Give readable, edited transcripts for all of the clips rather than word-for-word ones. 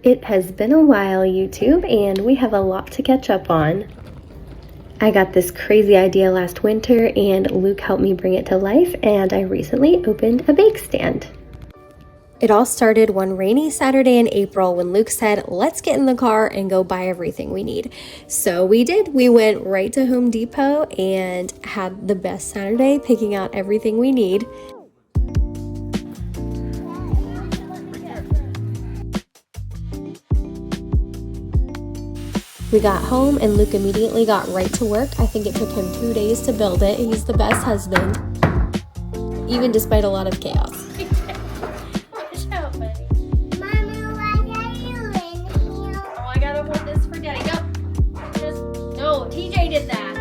It has been a while, YouTube, and we have a lot to catch up on. I got this crazy idea last winter, and Luke helped me bring it to life, and I recently opened a bake stand. It all started one rainy Saturday in April when Luke said, let's get in the car and go buy everything we need. So we did. We went right to Home Depot and had the best Saturday picking out everything we need. We got home and Luke immediately got right to work. I think it took him 2 days to build it. He's the best husband, even despite a lot of chaos. Watch out, buddy. Mama, what are you in here? Oh, I gotta hold this for Daddy. No, TJ did that.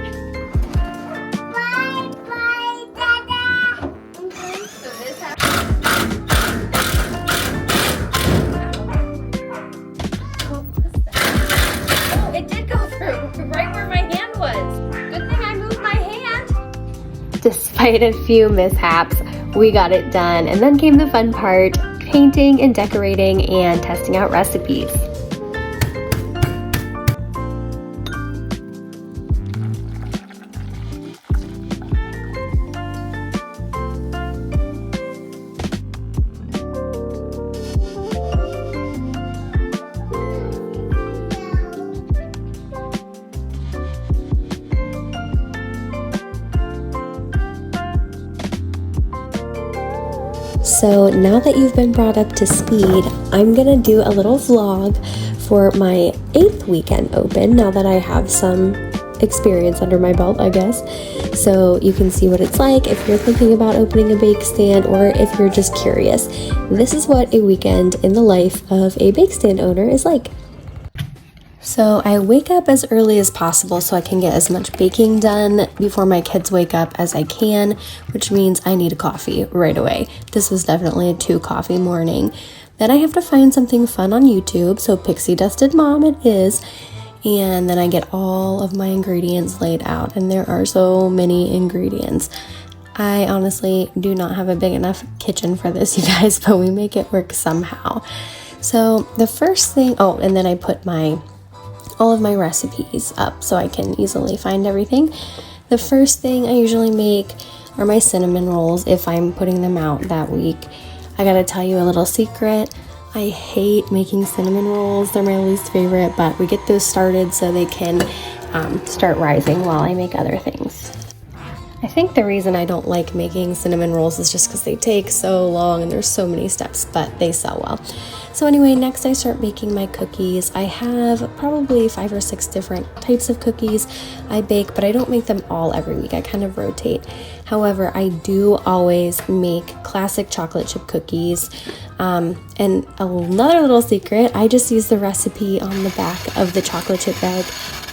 Bye, Dada. Okay, so this happens. It did go through right where my hand was. Good thing I moved my hand. Despite a few mishaps, we got it done, and then came the fun part, painting and decorating and testing out recipes. So now that you've been brought up to speed, I'm gonna do a little vlog for my 8th weekend open, now that I have some experience under my belt, I guess. So you can see what it's like if you're thinking about opening a bake stand or if you're just curious. This is what a weekend in the life of a bake stand owner is like. So I wake up as early as possible so I can get as much baking done before my kids wake up as I can, which means I need a coffee right away. This was definitely a 2 coffee morning. Then I have to find something fun on YouTube, so Pixie Dusted Mom it is. And then I get all of my ingredients laid out, and there are so many ingredients. I honestly do not have a big enough kitchen for this, you guys, but we make it work somehow. So the first thing, and then I put all of my recipes up so I can easily find everything. The first thing I usually make are my cinnamon rolls if I'm putting them out that week. I gotta tell you a little secret. I hate making cinnamon rolls. They're my least favorite, but we get those started so they can start rising while I make other things. I think the reason I don't like making cinnamon rolls is just because they take so long and there's so many steps, but they sell well. So anyway, next I start making my cookies. I have probably 5 or 6 different types of cookies I bake, but I don't make them all every week. I kind of rotate. However, I do always make classic chocolate chip cookies. And another little secret, I just use the recipe on the back of the chocolate chip bag.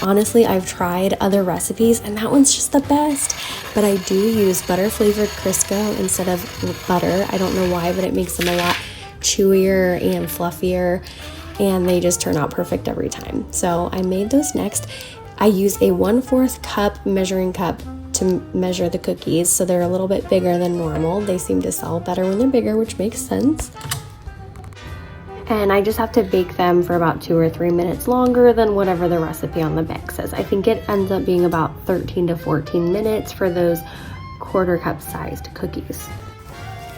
Honestly, I've tried other recipes and that one's just the best, but I do use butter flavored Crisco instead of butter. I don't know why, but it makes them a lot chewier and fluffier, and they just turn out perfect every time. So I made those next. I use a 1/4 cup measuring cup to measure the cookies, so they're a little bit bigger than normal. They seem to sell better when they're bigger, which makes sense. And I just have to bake them for about 2 or 3 minutes longer than whatever the recipe on the bag says. I think it ends up being about 13 to 14 minutes for those 1/4 cup sized cookies.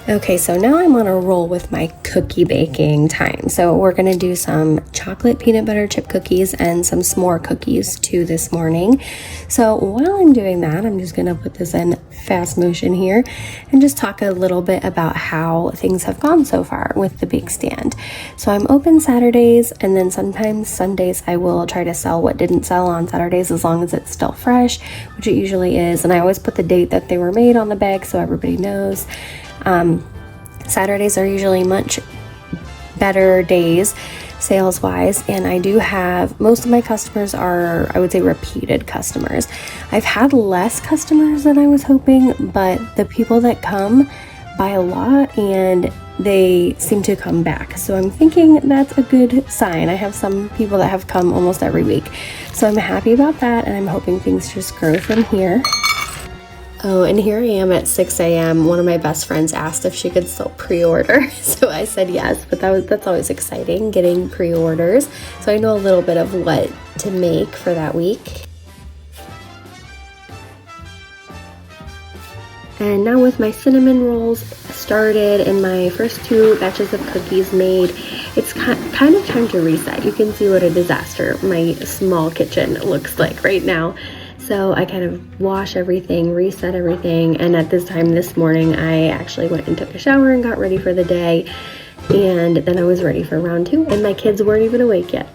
Okay, so now I'm on a roll with my cookie baking time. So we're gonna do some chocolate peanut butter chip cookies and some s'more cookies too this morning. So while I'm doing that, I'm just gonna put this in fast motion here and just talk a little bit about how things have gone so far with the bake stand. So I'm open Saturdays, and then sometimes Sundays I will try to sell what didn't sell on Saturdays as long as it's still fresh, which it usually is. And I always put the date that they were made on the bag so everybody knows. Saturdays are usually much better days sales wise, and I do have most of my customers are, I would say, repeated customers. I've had less customers than I was hoping, but the people that come buy a lot and they seem to come back, so I'm thinking that's a good sign. I have some people that have come almost every week, so I'm happy about that, and I'm hoping things just grow from here. Oh, and here I am at 6 a.m. One of my best friends asked if she could still pre-order, so I said yes, but that's always exciting, getting pre-orders. So I know a little bit of what to make for that week. And now with my cinnamon rolls started and my first 2 batches of cookies made, it's kind of time to reset. You can see what a disaster my small kitchen looks like right now. So I kind of wash everything, reset everything, and at this time this morning I actually went and took a shower and got ready for the day, and then I was ready for round 2 and my kids weren't even awake yet.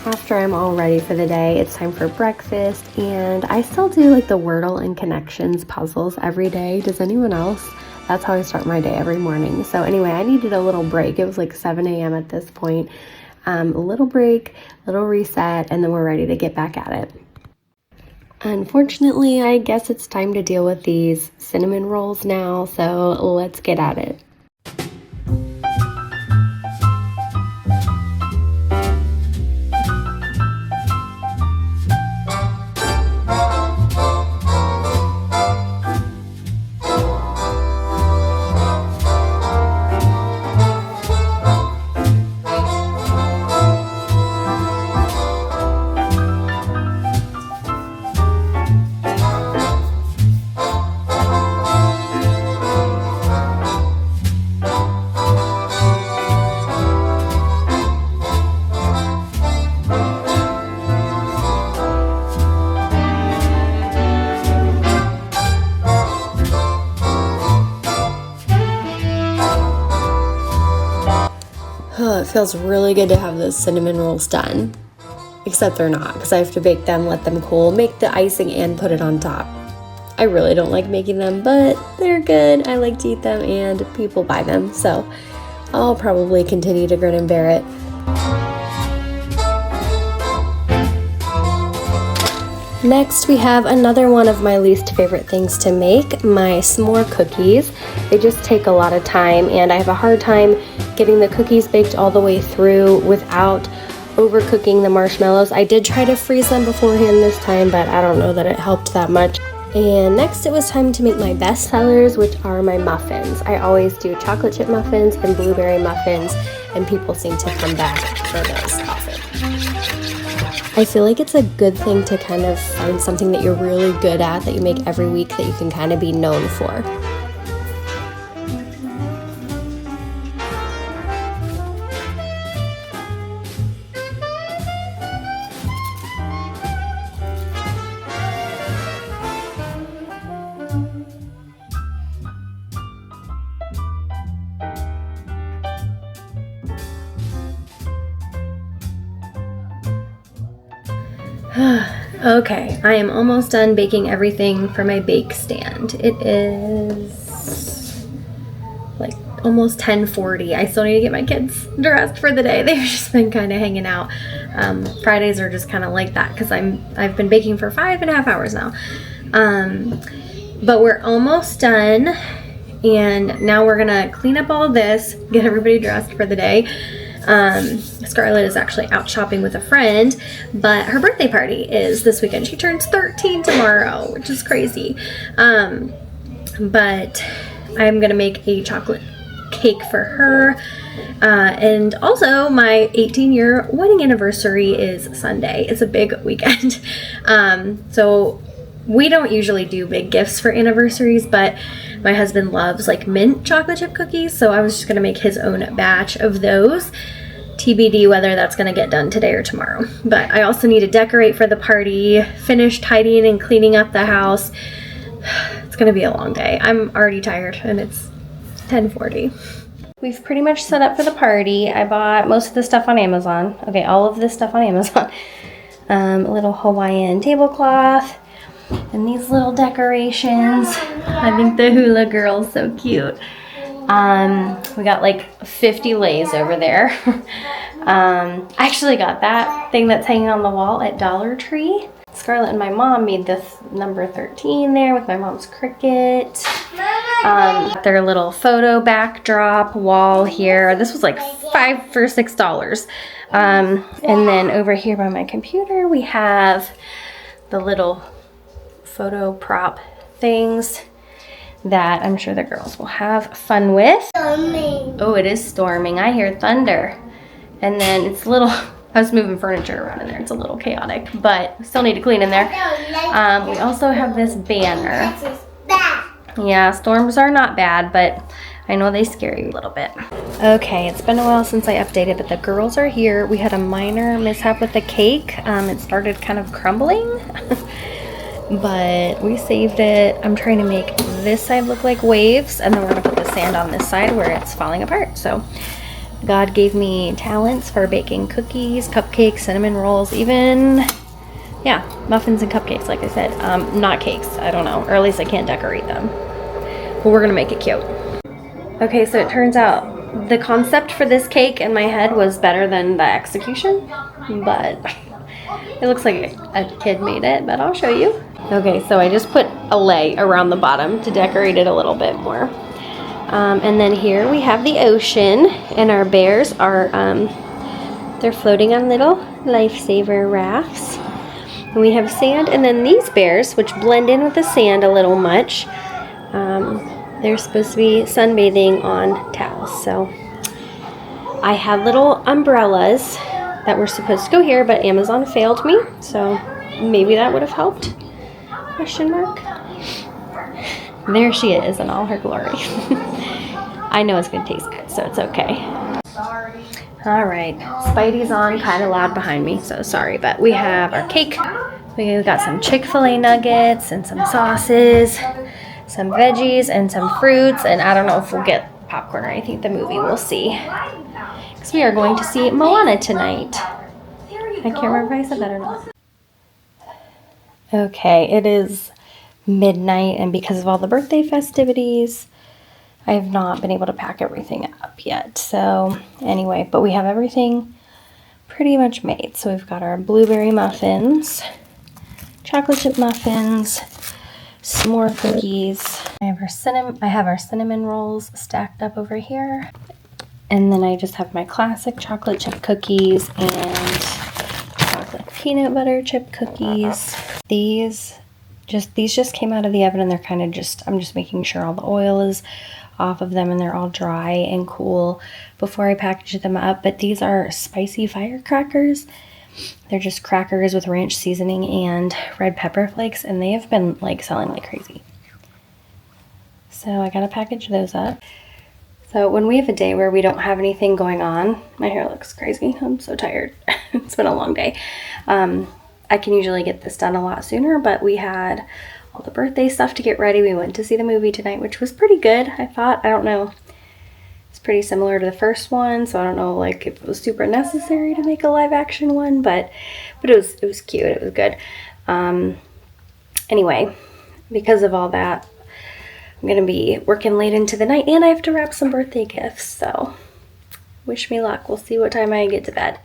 After I'm all ready for the day, it's time for breakfast, and I still do like the Wordle and Connections puzzles every day. Does anyone else? That's how I start my day every morning. So anyway, I needed a little break. It was like 7 a.m. at this point. A little break, little reset, and then we're ready to get back at it. Unfortunately, I guess it's time to deal with these cinnamon rolls now, so let's get at it. It feels really good to have those cinnamon rolls done, except they're not, because I have to bake them, let them cool, make the icing, and put it on top. I really don't like making them, but they're good. I like to eat them, and people buy them, so I'll probably continue to grin and bear it. Next, we have another one of my least favorite things to make, my s'more cookies. They just take a lot of time, and I have a hard time getting the cookies baked all the way through without overcooking the marshmallows. I did try to freeze them beforehand this time, but I don't know that it helped that much. And next it was time to make my best sellers, which are my muffins. I always do chocolate chip muffins and blueberry muffins, and people seem to come back for those often. I feel like it's a good thing to kind of find something that you're really good at, that you make every week, that you can kind of be known for. Okay, I am almost done baking everything for my bake stand. It is like almost 10:40. I still need to get my kids dressed for the day. They've just been kind of hanging out. Fridays are just kind of like that because I've been baking for 5.5 hours now. But we're almost done, and now we're gonna clean up all this, get everybody dressed for the day. Scarlett is actually out shopping with a friend, but her birthday party is this weekend. She turns 13 tomorrow, which is crazy. But I'm gonna make a chocolate cake for her. And also my 18-year wedding anniversary is Sunday. It's a big weekend. So we don't usually do big gifts for anniversaries, but my husband loves like mint chocolate chip cookies, so I was just gonna make his own batch of those. TBD whether that's gonna get done today or tomorrow. But I also need to decorate for the party, finish tidying and cleaning up the house. It's gonna be a long day. I'm already tired and it's 10:40. We've pretty much set up for the party. I bought most of the stuff on Amazon. Okay, all of this stuff on Amazon. A little Hawaiian tablecloth and these little decorations. I think the hula girl's so cute. We got like 50 lays over there. I actually got that thing that's hanging on the wall at Dollar Tree. Scarlett and my mom made this number 13 there with my mom's Cricut. Their little photo backdrop wall here. This was like $5 for $6. And then over here by my computer we have the little photo prop things that I'm sure the girls will have fun with. Storming. Oh, it is storming. I hear thunder. And then it's a little, I was moving furniture around in there. It's a little chaotic, but we still need to clean in there. We also have this banner. Yeah, storms are not bad, but I know they scare you a little bit. Okay, it's been a while since I updated, but the girls are here. We had a minor mishap with the cake. It started kind of crumbling, but we saved it. I'm trying to make this side look like waves, and then we're gonna put the sand on this side where it's falling apart. So God gave me talents for baking cookies, cupcakes, cinnamon rolls, even, yeah, muffins and cupcakes, like I said. Not cakes, I don't know, or at least I can't decorate them. But we're gonna make it cute. Okay, so it turns out the concept for this cake in my head was better than the execution, but it looks like a kid made it, but I'll show you. Okay, so I just put a lei around the bottom to decorate it a little bit more. And then here we have the ocean, and our bears are, they're floating on little lifesaver rafts. And we have sand, and then these bears, which blend in with the sand a little much, they're supposed to be sunbathing on towels. So I have little umbrellas that were supposed to go here, but Amazon failed me, so maybe that would have helped, question mark. There she is in all her glory. I know it's gonna taste good, so it's okay. All right, Spidey's on kind of loud behind me, so sorry, but we have our cake. We got some Chick-fil-A nuggets and some sauces, some veggies and some fruits, and I don't know if we'll get popcorn or anything at the movie. We'll see. Because we are going to see Moana tonight. I can't remember if I said that or not. Okay, it is midnight, and because of all the birthday festivities, I have not been able to pack everything up yet. So anyway, but we have everything pretty much made. So we've got our blueberry muffins, chocolate chip muffins, s'more cookies. I have our cinnamon rolls stacked up over here. And then I just have my classic chocolate chip cookies and chocolate peanut butter chip cookies. These just came out of the oven, and they're kind of I'm just making sure all the oil is off of them and they're all dry and cool before I package them up. But these are spicy firecrackers. They're just crackers with ranch seasoning and red pepper flakes, and they have been like selling like crazy. So I gotta package those up. So when we have a day where we don't have anything going on, my hair looks crazy. I'm so tired. It's been a long day. I can usually get this done a lot sooner, but we had all the birthday stuff to get ready. We went to see the movie tonight, which was pretty good, I thought. I don't know. It's pretty similar to the first one, so I don't know like if it was super necessary to make a live action one, but it was cute. It was good. Anyway, because of all that, I'm gonna be working late into the night, and I have to wrap some birthday gifts, so wish me luck. We'll see what time I get to bed.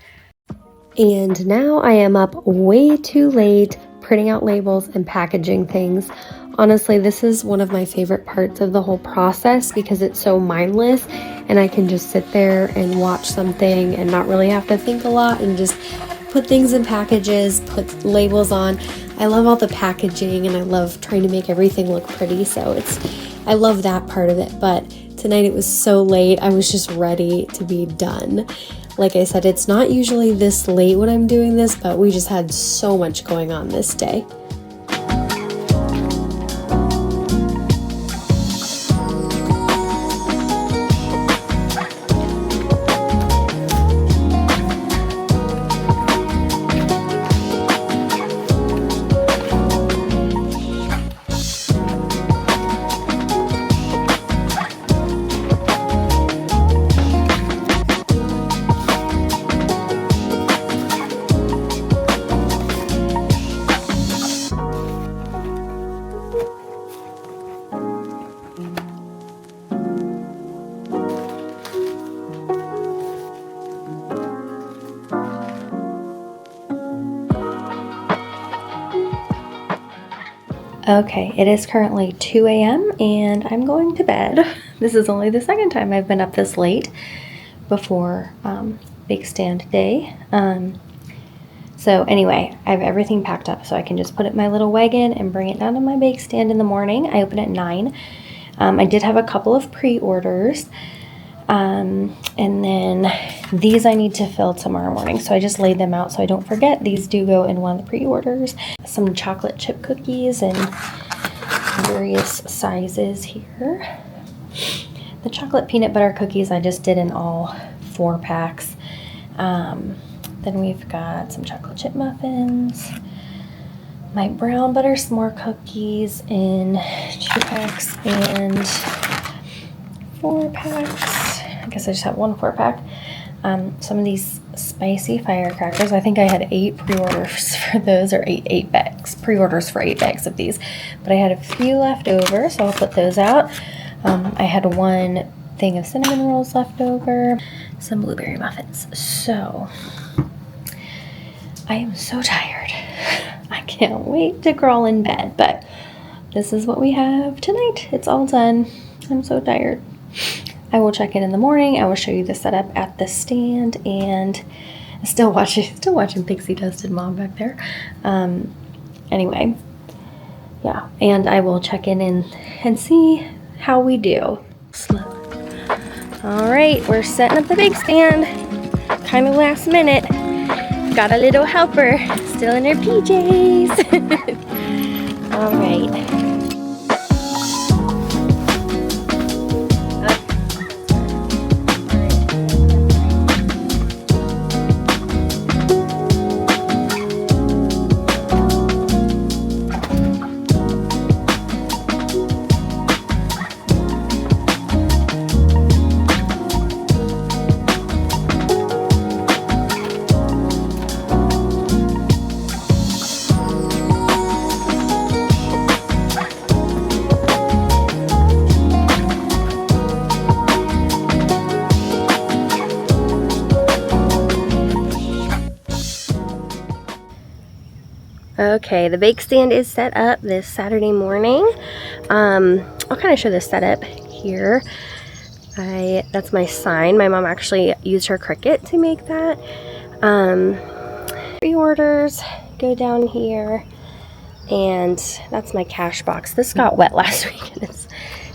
And now I am up way too late printing out labels and packaging things. Honestly, this is one of my favorite parts of the whole process because it's so mindless, and I can just sit there and watch something and not really have to think a lot and just put things in packages, put labels on. I love all the packaging, and I love trying to make everything look pretty, so I love that part of it. But tonight it was so late, I was just ready to be done. Like I said, it's not usually this late when I'm doing this, but we just had so much going on this day. Okay, it is currently 2 a.m. and I'm going to bed. This is only the second time I've been up this late before big stand day. So anyway, I have everything packed up so I can just put it in my little wagon and bring it down to my bake stand in the morning. I open at 9. I did have a couple of pre-orders. And then these I need to fill tomorrow morning. So I just laid them out so I don't forget. These do go in one of the pre-orders. Some chocolate chip cookies in various sizes here. The chocolate peanut butter cookies I just did in all 4 packs. Then we've got some chocolate chip muffins. My brown butter s'more cookies in 2 packs and 4 packs. I guess I just have 1 4-pack. Some of these spicy firecrackers. I think I had 8 pre-orders for those, or 8 bags. Pre-orders for 8 bags of these. But I had a few left over, so I'll put those out. I had 1 thing of cinnamon rolls left over. Some blueberry muffins. So, I am so tired. I can't wait to crawl in bed, but this is what we have tonight. It's all done. I'm so tired. I will check in the morning. I will show you the setup at the stand, and still watching Pixie Dusted Mom back there. Anyway, yeah, and I will check in and see how we do. Slow. All right, we're setting up the bake stand. Kind of last minute. Got a little helper still in her PJs. All right. Okay, the bake stand is set up this Saturday morning. I'll kind of show the setup here. That's my sign. My mom actually used her Cricut to make that. Pre-orders go down here, and that's my cash box. This got wet last week and it's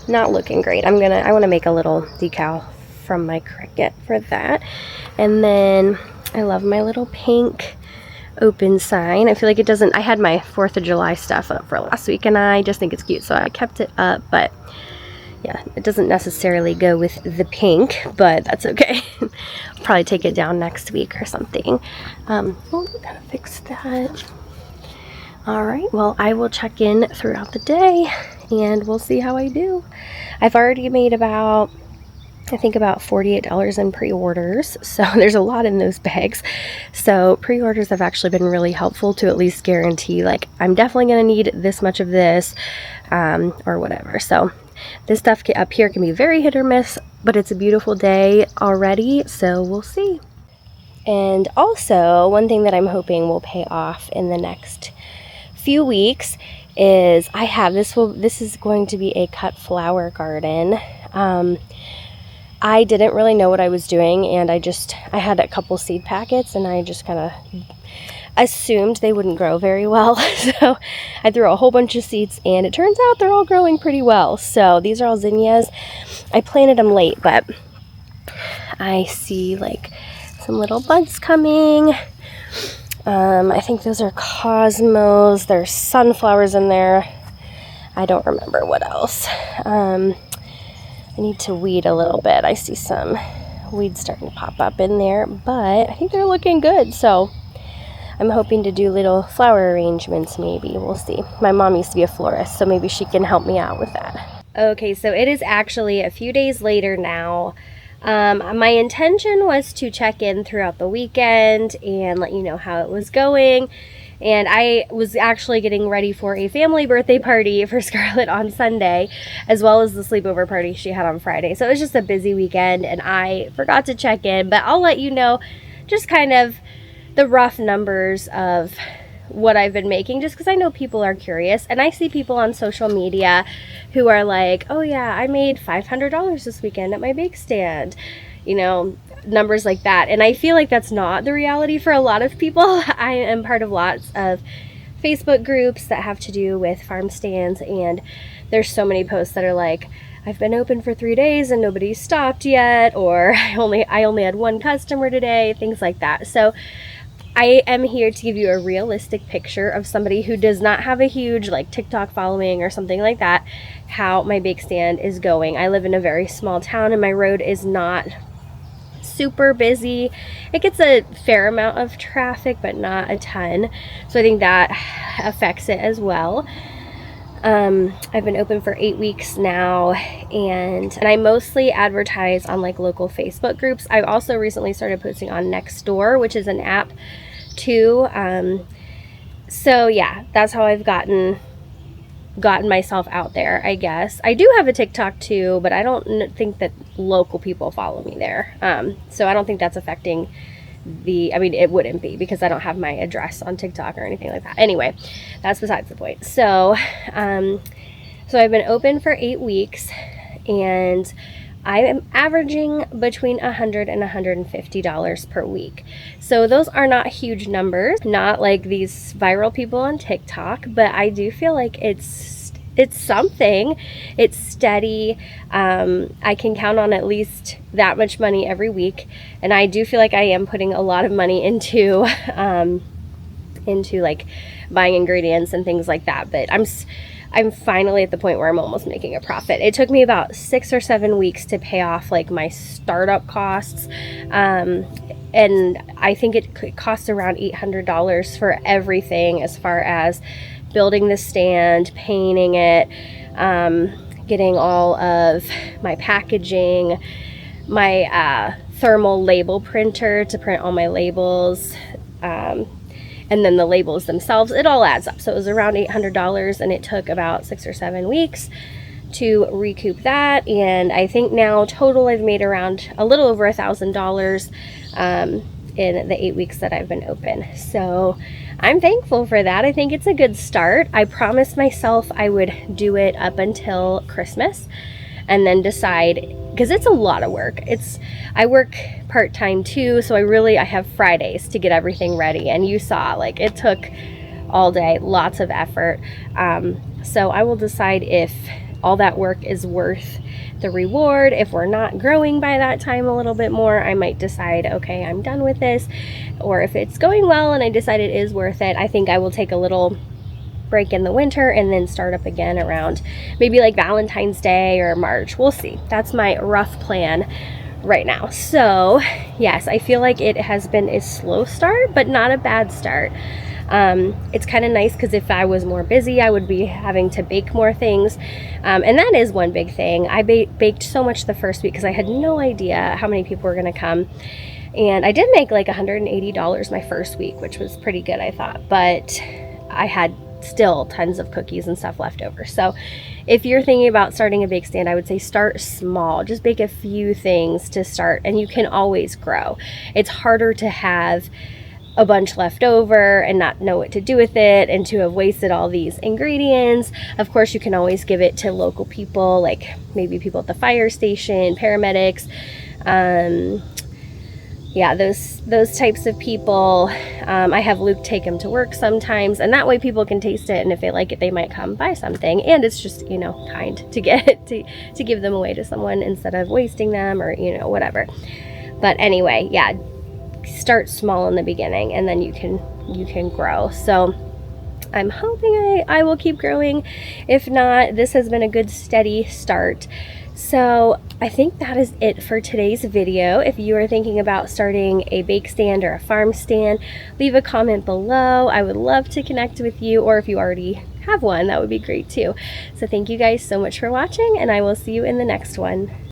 not looking great. I want to make a little decal from my Cricut for that. And then I love my little pink open sign. I feel like it doesn't, I had my 4th of July stuff up for last week and I just think it's cute, so I kept it up. But yeah, it doesn't necessarily go with the pink, but that's okay. I'll probably take it down next week or something. We'll kind of fix that. All right, well, I will check in throughout the day and we'll see how I do. I've already made about $48 in pre-orders, so there's a lot in those bags. So pre-orders have actually been really helpful to at least guarantee, like, I'm definitely going to need this much of this, or whatever. So this stuff up here can be very hit or miss, but it's a beautiful day already, so we'll see. And also, one thing that I'm hoping will pay off in the next few weeks is this is going to be a cut flower garden. I didn't really know what I was doing, and I had a couple seed packets and I just kind of assumed they wouldn't grow very well. So I threw a whole bunch of seeds and it turns out they're all growing pretty well. So these are all zinnias. I planted them late, but I see like some little buds coming. I think those are cosmos. There's sunflowers in there. I don't remember what else. I need to weed a little bit. I see some weeds starting to pop up in there, but I think they're looking good. So I'm hoping to do little flower arrangements maybe. We'll see. My mom used to be a florist, so maybe she can help me out with that. Okay, so it is actually a few days later now. My intention was to check in throughout the weekend and let you know how it was going. And I was actually getting ready for a family birthday party for Scarlett on Sunday, as well as the sleepover party she had on Friday. So it was just a busy weekend and I forgot to check in, but I'll let you know just kind of the rough numbers of what I've been making, just because I know people are curious. And I see people on social media who are like, oh yeah, I made $500 this weekend at my bake stand. You know, numbers like that. And I feel like that's not the reality for a lot of people. I am part of lots of Facebook groups that have to do with farm stands, and there's so many posts that are like, I've been open for 3 days and nobody's stopped yet, or I only had one customer today, things like that. So I am here to give you a realistic picture of somebody who does not have a huge like TikTok following or something like that, how my bake stand is going. I live in a very small town and my road is not super busy. It gets a fair amount of traffic, but not a ton. So I think that affects it as well. I've been open for 8 weeks now, and I mostly advertise on like local Facebook groups. I've also recently started posting on Nextdoor, which is an app too. So yeah, that's how I've gotten myself out there, I guess. I do have a TikTok too, but I don't think that local people follow me there. So I don't think that's affecting I mean, it wouldn't be because I don't have my address on TikTok or anything like that. Anyway, that's besides the point. So, so I've been open for 8 weeks, and I am averaging between $100 and $150 per week. So those are not huge numbers, not like these viral people on TikTok, but I do feel like it's something. It's steady. I can count on at least that much money every week, and I do feel like I am putting a lot of money into like buying ingredients and things like that. But I'm finally at the point where I'm almost making a profit. It took me about 6 or 7 weeks to pay off like my startup costs. And I think it costs around $800 for everything, as far as building the stand, painting it, getting all of my packaging, my thermal label printer to print all my labels, and then the labels themselves. It all adds up. So it was around $800, and it took about 6 or 7 weeks to recoup that. And I think now total I've made around a little over $1,000 in the 8 weeks that I've been open. So I'm thankful for that. I think it's a good start. I promised myself I would do it up until Christmas and then decide, because it's a lot of work. I work part-time too, so I have Fridays to get everything ready, and you saw like it took all day, lots of effort. So I will decide if all that work is worth the reward. If we're not growing by that time a little bit more, I might decide, okay, I'm done with this. Or if it's going well and I decide it is worth it, I think I will take a little break in the winter and then start up again around maybe like Valentine's Day or March. We'll see. That's my rough plan right now. So yes, I feel like it has been a slow start, but not a bad start. It's kind of nice because if I was more busy, I would be having to bake more things. And that is one big thing. I baked so much the first week because I had no idea how many people were going to come. And I did make like $180 my first week, which was pretty good, I thought. But I had still tons of cookies and stuff left over. So if you're thinking about starting a bake stand, I would say start small. Just bake a few things to start, and you can always grow. It's harder to have a bunch left over and not know what to do with it, and to have wasted all these ingredients. Of course, you can always give it to local people, like maybe people at the fire station, paramedics, yeah, those types of people. I have Luke take them to work sometimes, and that way people can taste it, and if they like it, they might come buy something. And it's just, you know, kind to get to give them away to someone instead of wasting them, or, you know, whatever. But anyway, yeah, start small in the beginning, and then you can grow. So I'm hoping I will keep growing. If not, this has been a good steady start. So I think that is it for today's video. If you are thinking about starting a bake stand or a farm stand, leave a comment below. I would love to connect with you, or if you already have one, that would be great too. So thank you guys so much for watching, and I will see you in the next one.